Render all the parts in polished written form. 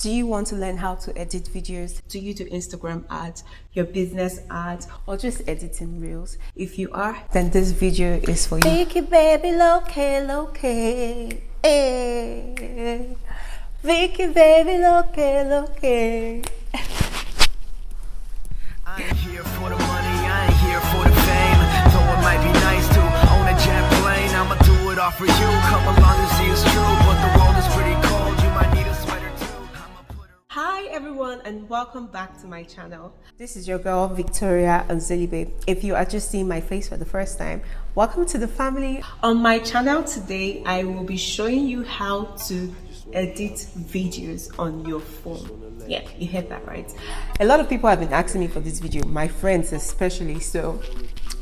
Do you want to learn how to edit videos? Do you do Instagram ads, your business ads, or just editing reels? If you are, then this video is for you. Vicky baby, loke, eh. Vicky baby, loke. I ain't here for the money, I ain't here for the fame. Though it might be nice to own a jet plane, I'ma do it all for you. Come along and see it's true, but the world is pretty cold. You might need a sweater too. Hi everyone, and welcome back to my channel. This is your girl Victoria Anzelibe. If you are just seeing my face for the first time, welcome to the family. On my channel today, I will be showing you how to edit videos on your phone. Yeah, you heard that right. A lot of people have been asking me for this video, my friends especially, so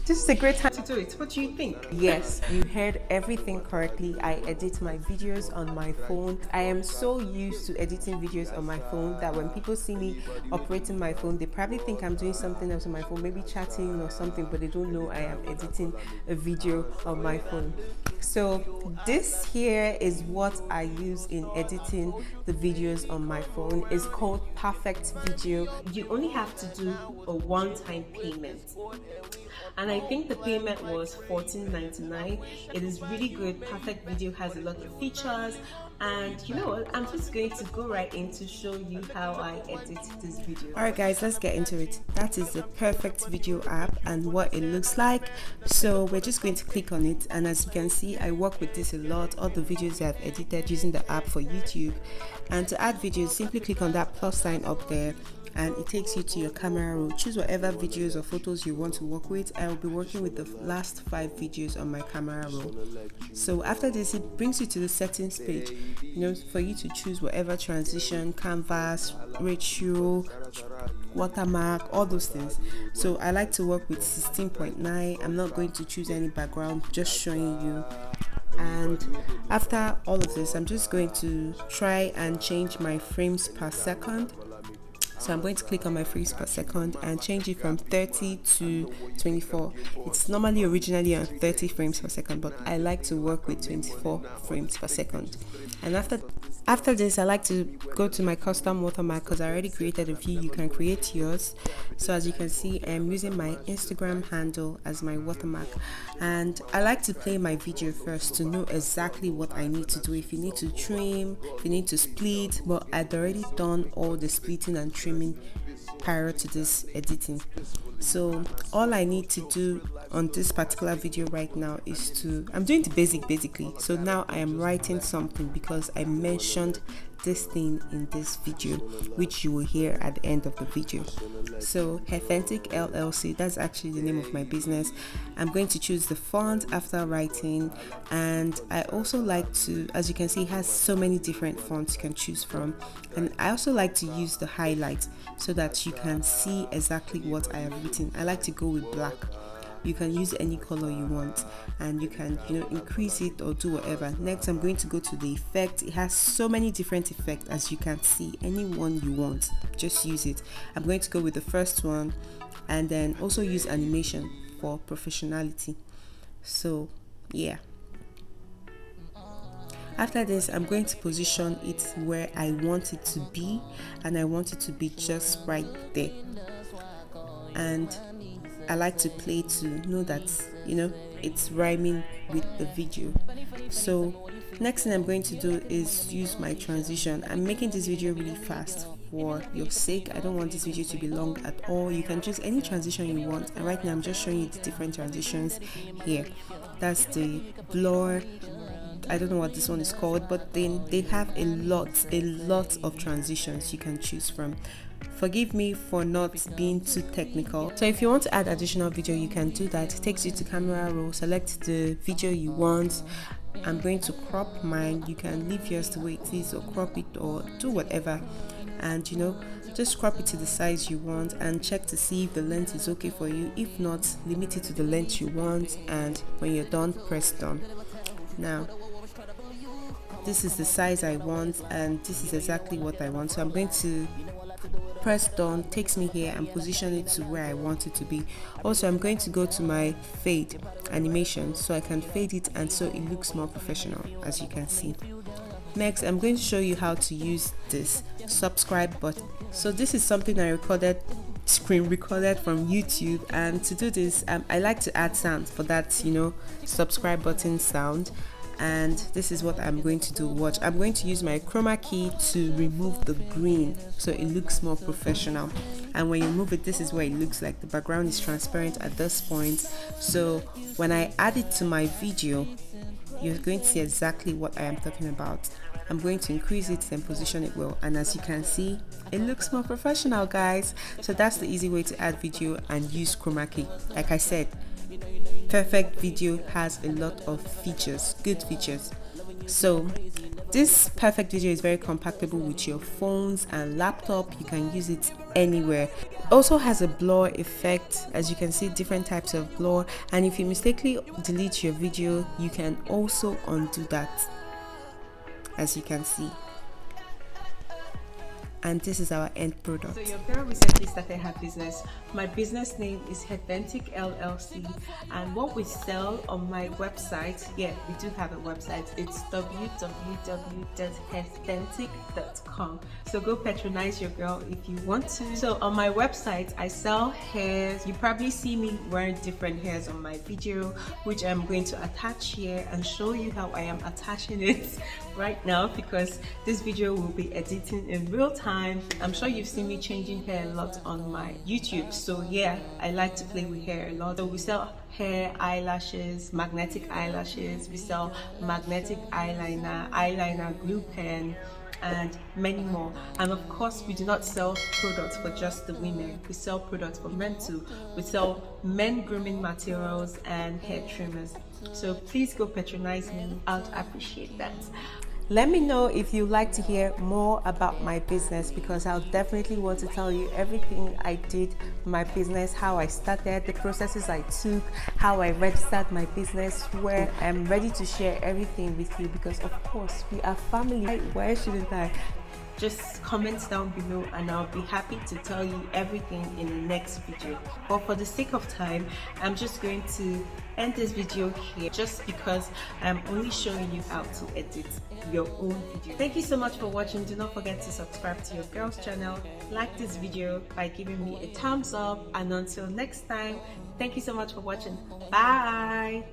this is a great time to do it. What do you think? Yes, you heard everything correctly. I edit my videos on my phone. I am so used to editing videos on my phone that when people see me operating my phone, they probably think I'm doing something else on my phone, maybe chatting or something, but they don't know I am editing a video on my phone. So this here is what I use in editing the videos on my phone. It's called Perfect Video. You only have to do a one-time payment, and I think the payment was $14.99. It is really good. Perfect Video has a lot of features, and you know what, I'm just going to go right in to show you how I edit this video. Alright guys, let's get into it. That is the Perfect Video app and what it looks like. So we're just going to click on it, and as you can see, I work with this a lot. All the videos I've edited using the app for YouTube. And to add videos, simply click on that plus sign up there, and it takes you to your camera roll. Choose whatever videos or photos you want to work with. I will be working with the last 5 videos on my camera roll. So after this, it brings you to the settings page, you know, for you to choose whatever transition, canvas, ratio, watermark, all those things. So I like to work with 16.9. I'm not going to choose any background, just showing you. And after all of this, I'm just going to try and change my frames per second. So I'm going to click on my frames per second and change it from 30 to 24. It's normally originally on 30 frames per second, but I like to work with 24 frames per second. And after this, I like to go to my custom watermark because I already created a few. You can create yours. So as you can see, I'm using my Instagram handle as my watermark, and I like to play my video first to know exactly what I need to do. If you need to trim, if you need to split, but I'd already done all the splitting and trimming prior to this editing. So all I need to do on this particular video right now is I'm doing the basic basically. So now I am writing something because I mentioned this thing in this video, which you will hear at the end of the video. So Authentic LLC, that's actually the name of my business. I'm going to choose the font after writing, and I also like to, as you can see, it has so many different fonts you can choose from, and I also like to use the highlight so that you can see exactly what I have written. I like to go with black. You can use any color you want, and you can, you know, increase it or do whatever. Next, I'm going to go to the effect. It has so many different effects, as you can see. Any one you want, just use it. I'm going to go with the first one, and then also use animation for professionality. So yeah, after this, I'm going to position it where I want it to be, and I want it to be just right there. And I like to play to know that, you know, it's rhyming with the video. So next thing I'm going to do is use my transition. I'm making this video really fast for your sake. I don't want this video to be long at all. You can choose any transition you want, and right now I'm just showing you the different transitions here. That's the blur. I don't know what this one is called, but then they have a lot of transitions you can choose from. Forgive me for not being too technical. So if you want to add additional video, you can do that. It takes you to camera roll, select the video you want. I'm going to crop mine. You can leave yours the way it is, or crop it, or do whatever, and you know, just crop it to the size you want and check to see if the length is okay for you. If not, limit it to the length you want, and when you're done, press done. Now this is the size I want, and this is exactly what I want. So I'm going to press done, takes me here, and position it to where I want it to be. Also, I'm going to go to my fade animation so I can fade it, and so it looks more professional, as you can see. Next, I'm going to show you how to use this subscribe button. So this is something I screen recorded from YouTube, and to do this I like to add sounds for that subscribe button sound. And this is what I'm going to do. Watch, I'm going to use my chroma key to remove the green so it looks more professional. And when you move it, this is where it looks like the background is transparent at this point. So when I add it to my video, you're going to see exactly what I am talking about. I'm going to increase it and position it well, and as you can see, it looks more professional, guys. So that's the easy way to add video and use chroma key. Like I said, Perfect Video has a lot of features, good features. So this Perfect Video is very compatible with your phones and laptop. You can use it anywhere. It also has a blur effect, as you can see, different types of blur, and if you mistakenly delete your video, you can also undo that, as you can see. And this is our end product. So your girl recently started her business. My business name is Headventic LLC, and what we sell on my website, we do have a website. It's www.headventic.com. So go patronize your girl if you want to. So on my website, I sell hairs. You probably see me wearing different hairs on my video, which I'm going to attach here and show you how I am attaching it right now, because this video will be editing in real time. I'm sure you've seen me changing hair a lot on my YouTube, so yeah, I like to play with hair a lot. So we sell hair, eyelashes, magnetic eyelashes, we sell magnetic eyeliner, glue pen, and many more. And of course, we do not sell products for just the women. We sell products for men too. We sell men grooming materials and hair trimmers. So please go patronize me. I'd appreciate that. Let me know if you'd like to hear more about my business, because I'll definitely want to tell you everything I did in my business, how I started, the processes I took, how I registered my business, where I'm ready to share everything with you, because of course we are family. Why shouldn't I? Just comment down below and I'll be happy to tell you everything in the next video. But for the sake of time, I'm just going to end this video here, just because I'm only showing you how to edit your own video. Thank you so much for watching. Do not forget to subscribe to your girl's channel, like this video by giving me a thumbs up, and until next time, thank you so much for watching. Bye.